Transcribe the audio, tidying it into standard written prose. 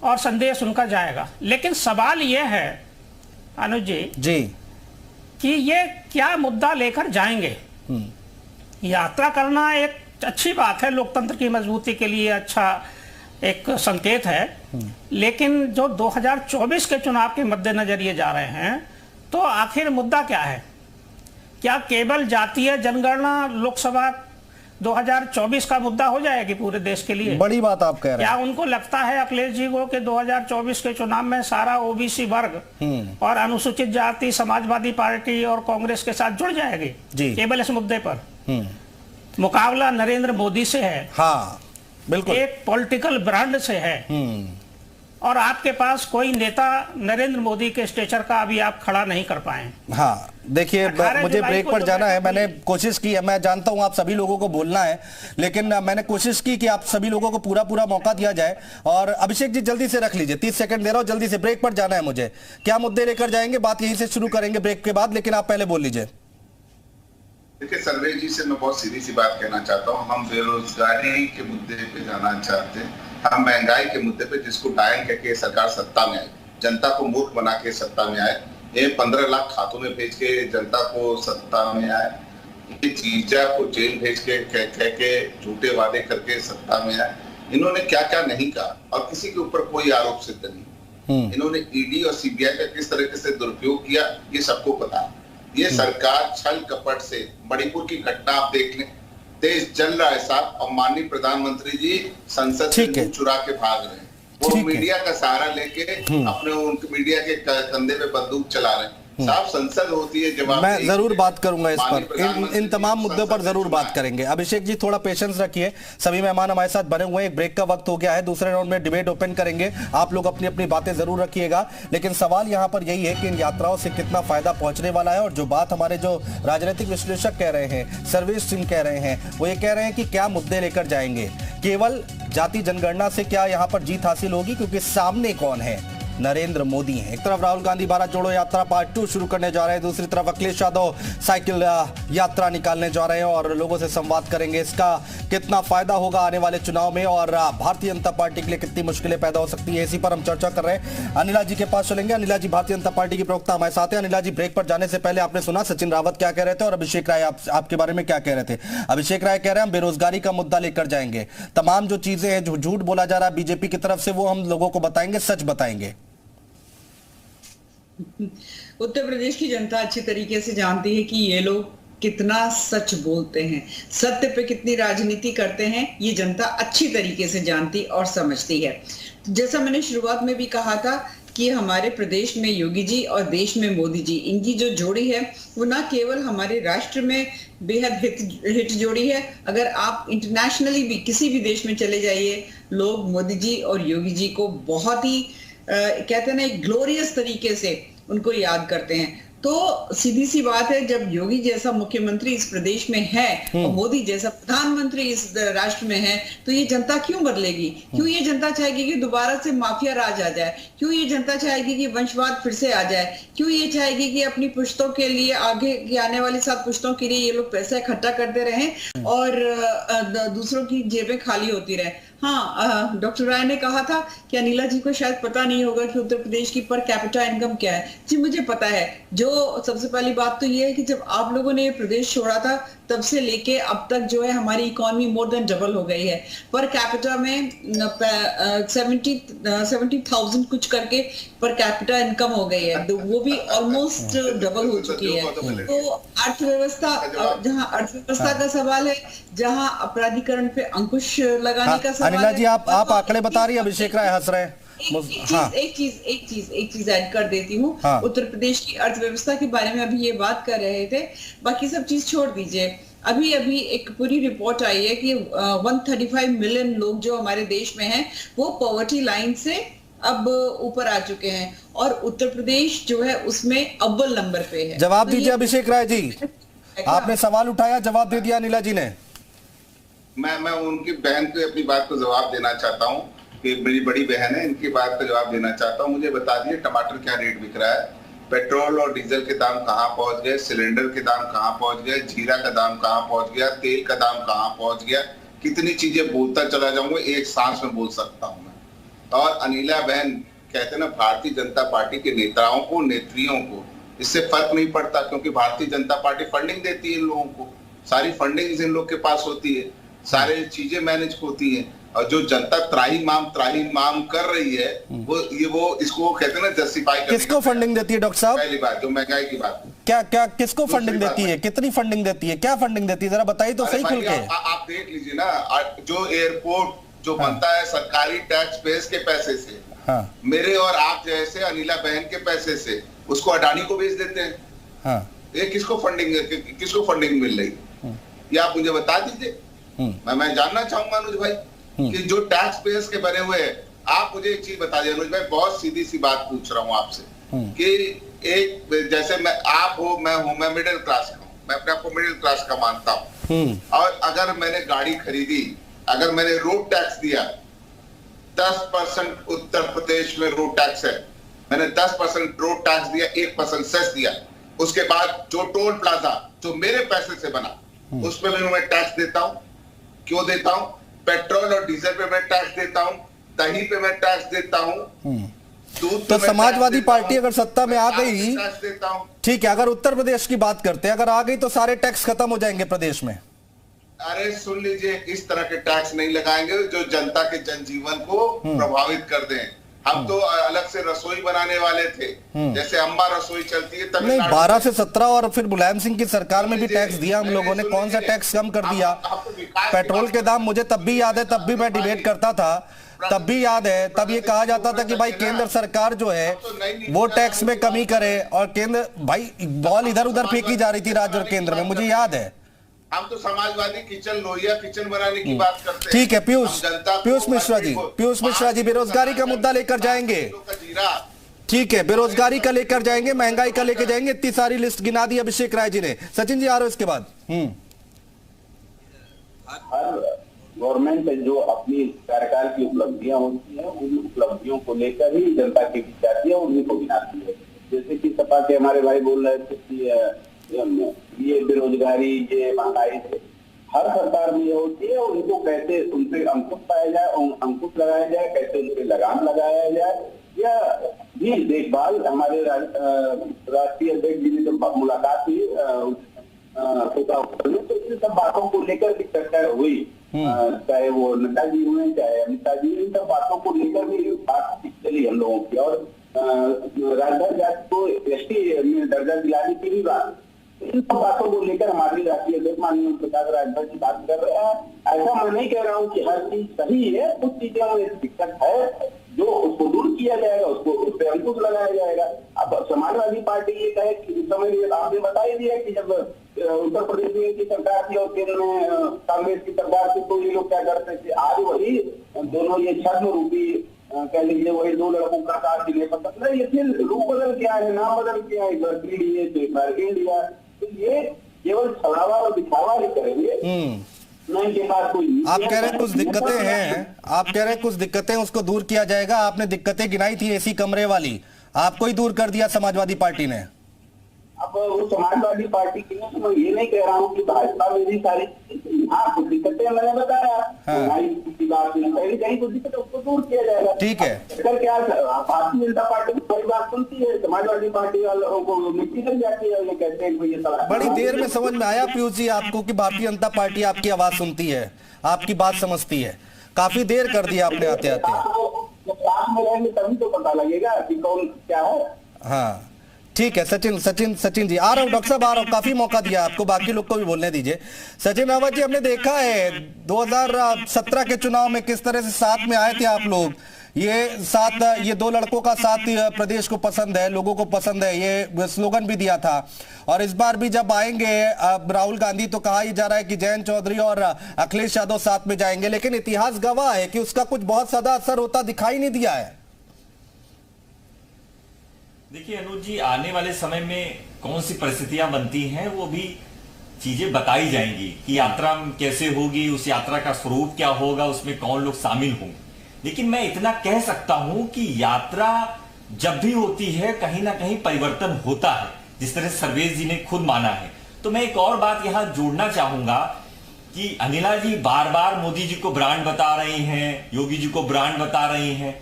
और संदेश उनका जाएगा। लेकिन सवाल यह है अनुज जी कि ये क्या मुद्दा लेकर जाएंगे। यात्रा करना एक अच्छी बात है, लोकतंत्र की मजबूती के लिए अच्छा एक संकेत है, लेकिन जो 2024 के चुनाव के मद्देनजर ये जा रहे हैं तो आखिर मुद्दा क्या है? क्या केवल जातीय जनगणना लोकसभा 2024 का मुद्दा हो जाएगी पूरे देश के लिए? बड़ी बात आप कह रहे हैं। क्या उनको लगता है अखिलेश जी को कि 2024 के चुनाव में सारा ओबीसी वर्ग और अनुसूचित जाति समाजवादी पार्टी और कांग्रेस के साथ जुड़ जाएगी केवल इस मुद्दे पर? मुकाबला नरेंद्र मोदी से है, हाँ बिल्कुल, एक पॉलिटिकल ब्रांड से है, और आपके पास कोई नेता नरेंद्र मोदी के स्टेचर का अभी आप खड़ा नहीं कर पाए। हाँ देखिए, मुझे ब्रेक पर जाना है। मैंने कोशिश की है, मैं जानता हूं आप सभी लोगों को बोलना है, लेकिन मैंने कोशिश की कि आप सभी लोगों को पूरा मौका दिया जाए। और अभिषेक जी जल्दी से रख लीजिए, 30 सेकंड दे रहा हूं, जल्दी से, ब्रेक पर जाना है मुझे। क्या मुद्दे लेकर जाएंगे, बात यहीं से शुरू करेंगे ब्रेक के बाद, लेकिन आप पहले बोल लीजिए। देखिए सर्वे जी से मैं बहुत सीधी सी बात कहना चाहता हूँ। हम बेरोजगारी के मुद्दे पे जाना चाहते हैं, हम महंगाई के मुद्दे पे, जिसको डायन करके सरकार सत्ता में आए, जनता को मूर्ख बना के सत्ता में आए, ये 15 लाख खातों में भेज के जनता को सत्ता में आए, ये जीजा को जेल भेज के कह के झूठे वादे करके सत्ता में आए। इन्होंने क्या क्या नहीं कहा और किसी के ऊपर कोई आरोप सिद्ध नहीं। इन्होंने ईडी और सीबीआई का किस तरीके से दुरुपयोग किया ये सबको पता है। ये सरकार छल कपट से, मणिपुर की घटना आप देख लें, देश जल रहा है साहब, और माननीय प्रधानमंत्री जी संसद से चुरा के भाग रहे हैं। वो मीडिया का सहारा लेके अपने उनके मीडिया के कंधे पे बंदूक चला रहे हैं। साहब संसद होती है, जवाब मैं जरूर बात करूंगा इस पर, इन तमाम मुद्दों पर जरूर बात करेंगे। अभिषेक जी थोड़ा पेशेंस रखिए, सभी मेहमान हमारे साथ बने हुए हैं, एक ब्रेक का वक्त हो गया है, दूसरे राउंड में डिबेट ओपन करेंगे, आप लोग अपनी अपनी बातें जरूर रखिएगा। लेकिन सवाल यहां पर यही है कि इन यात्राओं से कितना फायदा पहुंचने वाला है। और जो बात हमारे जो राजनीतिक विश्लेषक कह रहे हैं, सर्वेश सिंह कह रहे हैं, वो ये कह रहे हैं कि क्या मुद्दे लेकर जाएंगे, केवल जाति जनगणना से क्या यहां पर जीत हासिल होगी, क्योंकि सामने कौन है, नरेंद्र मोदी हैं। एक तरफ राहुल गांधी भारत जोड़ो यात्रा पार्ट 2 शुरू करने जा रहे हैं, दूसरी तरफ अखिलेश यादव साइकिल यात्रा निकालने जा रहे हैं और लोगों से संवाद करेंगे। इसका कितना फायदा होगा आने वाले चुनाव में और भारतीय जनता पार्टी के लिए कितनी मुश्किलें पैदा हो सकती है, इसी पर हम चर्चा कर रहे हैं। अनिला जी के पास चलेंगे। अनिला जी भारतीय जनता पार्टी की प्रवक्ता हमारे साथ हैं। अनिला जी, ब्रेक पर जाने से पहले आपने सुना सचिन रावत क्या कह रहे थे और अभिषेक राय आपके बारे में क्या कह रहे थे। अभिषेक राय कह रहे हैं हम बेरोजगारी का मुद्दा लेकर जाएंगे, तमाम जो चीजें हैं, जो झूठ बोला जा रहा है बीजेपी की तरफ से, वो हम लोगों को बताएंगे, सच बताएंगे। उत्तर प्रदेश की जनता अच्छी तरीके से जानती है कि ये लोग कितना सच बोलते हैं, सत्य पे कितनी राजनीति करते हैं, ये जनता अच्छी तरीके से जानती और समझती है। जैसा मैंने शुरुआत में भी कहा था कि हमारे प्रदेश में योगी जी और देश में मोदी जी, इनकी जो जोड़ी है वो ना केवल हमारे राष्ट्र में बेहद हिट जोड़ी है, अगर आप इंटरनेशनली भी किसी भी देश में चले जाइए, लोग मोदी जी और योगी जी को बहुत ही कहते हैं ना, एक ग्लोरियस तरीके से उनको याद करते हैं। तो सीधी सी बात है, जब योगी जैसा मुख्यमंत्री इस प्रदेश में है और मोदी जैसा प्रधानमंत्री इस राष्ट्र में है, तो ये जनता क्यों बदलेगी? क्यों ये जनता चाहेगी कि दोबारा से माफिया राज आ जाए? क्यों ये जनता चाहेगी कि वंशवाद फिर से आ जाए? क्यों ये चाहेगी कि अपनी पुश्तों के लिए, आगे की आने वाली 7 पुश्तों के लिए ये लोग पैसा इकट्ठा करते रहें और दूसरों की जेबें खाली होती रहे? हाँ, डॉक्टर राय ने कहा था कि अनिला जी को शायद पता नहीं होगा कि उत्तर प्रदेश की पर कैपिटा इनकम क्या है। जी मुझे पता है। जो सबसे पहली बात तो ये है कि जब आप लोगों ने ये प्रदेश छोड़ा था तब से लेके अब तक जो है हमारी इकोनॉमी मोर देन डबल हो गई है। पर कैपिटा में 70,000 कुछ करके पर कैपिटा इनकम हो गई है, तो वो भी ऑलमोस्ट डबल हो चुकी है। तो अर्थव्यवस्था, जहाँ अर्थव्यवस्था का सवाल है, जहाँ अपराधीकरण पे अंकुश लगाने का सवाल है। अनिला जी आप आंकड़े बता रही है, अभिषेक राय हंस रहे हैं। एक चीज ऐड कर देती हूँ। उत्तर प्रदेश की अर्थव्यवस्था के बारे में अभी ये बात कर रहे थे, बाकी सब चीज छोड़ दीजिए। अभी एक पूरी रिपोर्ट आई है कि 135 मिलियन लोग जो हमारे देश में हैं वो पॉवर्टी लाइन से अब ऊपर आ चुके हैं और उत्तर प्रदेश जो है उसमें अव्वल नंबर पे है। जवाब दीजिए अभिषेक राय जी, आपने सवाल उठाया, जवाब दे दिया अनिला जी ने। मैं उनकी बहन को अपनी बात को जवाब देना चाहता हूँ कि मेरी बड़ी बहन है, इनकी बात का जवाब देना चाहता हूँ। मुझे बता दिए टमाटर क्या रेट बिक रहा है, पेट्रोल और डीजल के दाम कहाँ पहुंच गए, सिलेंडर के दाम कहाँ पहुंच गए, जीरा का दाम कहाँ पहुंच गया, तेल का दाम कहाँ पहुंच गया, कितनी चीजें बोलता चला जाऊंगा, एक सांस में बोल सकता हूँ मैं। और अनिला बहन कहते हैं ना, भारतीय जनता पार्टी के नेताओं को, नेत्रियों को इससे फर्क नहीं पड़ता, क्योंकि भारतीय जनता पार्टी फंडिंग देती है इन लोगों को, सारी फंडिंग इन लोग के पास होती है, सारे चीजें मैनेज होती हैं। और जो जनता त्राही माम कर रही है, वो इसको कहते हैं ना जस्टिफाई करने। किसको फंडिंग देती है डॉक्टर साहब? पहली बात जो महंगाई की बात, क्या किसको फंडिंग देती है, कितनी फंडिंग देती है, क्या फंडिंग देती है, जरा बताइए तो सही खुल के। आप देख लीजिए ना, जो एयरपोर्ट जो बनता है सरकारी टैक्स पेस के पैसे से, मेरे और आप जैसे अनिला बहन के पैसे से, उसको अडानी को बेच देते हैं। ये किसको फंडिंग मिल रही, ये आप मुझे बता दीजिए। मैं जानना चाहूंगा अनुज भाई कि जो टैक्स पेयर्स के बने हुए हैं, आप मुझे एक चीज बता दीजिए अनुज भाई, बहुत सीधी सी बात पूछ रहा हूँ आपसे कि एक जैसे आप हो, मैं हूं, मैं मिडिल क्लास का हूँ, मैं अपने आप को मिडिल क्लास का मानता हूँ, और अगर मैंने गाड़ी खरीदी, अगर मैंने रोड टैक्स दिया, 10% उत्तर प्रदेश में रोड टैक्स है, मैंने 10% रोड टैक्स दिया, 1% सेस दिया, उसके बाद जो टोल प्लाजा जो मेरे पैसे से बना, उसमें भी मैं टैक्स देता हूं। क्यों देता हूं? पेट्रोल और डीजल पे मैं टैक्स देता हूं, दही पे मैं टैक्स देता हूं, तो समाजवादी पार्टी अगर सत्ता में आ गई, ठीक है, अगर उत्तर प्रदेश की बात करते हैं, अगर आ गई तो सारे टैक्स खत्म हो जाएंगे प्रदेश में। अरे सुन लीजिए, इस तरह के टैक्स नहीं लगाएंगे जो जनता के जनजीवन को प्रभावित कर दें। हम तो अलग से रसोई बनाने वाले थे, जैसे अम्बा रसोई चलती है तब नहीं, 12 से 17 और फिर मुलायम सिंह की सरकार में भी टैक्स दिया हम लोगों ने, कौन सा टैक्स कम कर दिया? पेट्रोल के दाम मुझे तब भी याद है, तब भी मैं डिबेट करता था, तब भी याद है, तब ये कहा जाता था कि भाई केंद्र सरकार जो है वो टैक्स में कमी करे, और केंद्र, भाई बॉल इधर उधर फेंकी जा रही थी राज्य और केंद्र में, मुझे याद है। हम तो समाजवादी किचन लोहिया किचन बनाने की बात करते हैं। ठीक है, पीयूष मिश्रा जी बेरोजगारी का मुद्दा लेकर जाएंगे, ठीक है, बेरोजगारी का लेकर जाएंगे, महंगाई का लेकर जाएंगे, इतनी सारी लिस्ट गिना दी अभिषेक राय जी ने। सचिन जी आ रहे हो इसके बाद। हर गवर्नमेंट जो अपनी सरकार की उपलब्धियां होती हैं, उन उपलब्धियों को लेकर ही जनता के बीच आती है और उन्हीं को गिनाती है। जैसे कि सपा के हमारे भाई बोल रहे थे कि ये बेरोजगारी, ये महंगाई से हर सरकार में ये होती है, उनको कैसे उनसे अंकुश पाया जाए, अंकुश लगाया जाए, कैसे उनसे लगाम लगाया जाए, या भी देखभाल। हमारे राष्ट्रीय अध्यक्ष जी ने जब मुलाकात हुई तो इन सब बातों को लेकर भी चर्चा हुई, चाहे वो नड्डा जी हुए, चाहे अमित शाह जी, इन सब बातों को लेकर भी बात चली हम लोगों की, और राजभर जाति को एसटी में दर्जा दिलाने की भी बात, इन सब बातों को लेकर हमारी राष्ट्रीय अध्यक्ष माननीय प्रकाश राजभर जी बात कर रहे हैं। ऐसा मैं नहीं कह रहा हूँ कि हर चीज सही है, कुछ चीजों में दिक्कत है जो उसको दूर किया जाएगा, उसको उस पर अंकुश लगाया जाएगा। अब समाजवादी पार्टी ये कहे कि इस समय आपने बता ही दिया कि जब उत्तर प्रदेश में की सरकार थी और केंद्र में कांग्रेस की सरकार थी तो ये लोग क्या करते थे, आज वही दोनों ये छद्म रूपी कह लीजिए वही दो लड़कों का साथ जिन्हें पसंद है, ये फिर रूप बदल क्या है, नाम बदल क्या है, इंडिया, तो ये केवल छलावा और दिखावा ही करेंगे। आप कह रहे हैं कुछ दिक्कतें हैं, आप कह रहे हैं कुछ दिक्कतें उसको दूर किया जाएगा। आपने दिक्कतें गिनाई थी एसी कमरे वाली, आपको ही दूर कर दिया समाजवादी पार्टी ने। अब वो समाजवादी पार्टी की मैं ये नहीं कह रहा हूँ कि भाजपा में भी सारी कुछ दिक्कतें मैंने बताया, कहीं कुछ दिक्कत उसको दूर किया जाएगा। ठीक है, क्या भारतीय जनता पार्टी बड़ी बात सुनती है, समाजवादी पार्टी वालों को मिट्टी लग जाती है, ये कहते हैं बड़ी देर में समझ में आया पीयूष जी आपको कि भारतीय जनता पार्टी आपकी आवाज सुनती है, आपकी बात समझती है। काफी देर कर दिया आपने आते आते। जब साथ में रहेंगे तभी तो पता लगेगा कि कौन क्या है। हाँ ठीक है, सचिन जी आ रहा हूँ, डॉक्टर साहब आ रहा हूँ, काफी मौका दिया आपको, बाकी लोग को भी बोलने दीजिए। सचिन रावत जी, हमने देखा है 2017 के चुनाव में किस तरह से साथ में आए थे आप लोग, ये दो लड़कों का साथ प्रदेश को पसंद है, लोगों को पसंद है, ये स्लोगन भी दिया था। और इस बार भी जब आएंगे राहुल गांधी तो कहा ही जा रहा है कि जयंत चौधरी और अखिलेश यादव साथ में जाएंगे, लेकिन इतिहास गवाह है कि उसका कुछ बहुत ज्यादा असर होता दिखाई नहीं दिया है। देखिए अनुज जी, आने वाले समय में कौन सी परिस्थितियां बनती हैं वो भी चीजें बताई जाएंगी कि यात्रा कैसे होगी, उस यात्रा का स्वरूप क्या होगा, उसमें कौन लोग शामिल होंगे। लेकिन मैं इतना कह सकता हूं कि यात्रा जब भी होती है कहीं ना कहीं परिवर्तन होता है, जिस तरह सर्वेश जी ने खुद माना है। तो मैं एक और बात यहां जोड़ना चाहूंगा कि अनिला जी बार बार मोदी जी को ब्रांड बता रही हैं, योगी जी को ब्रांड बता रही हैं,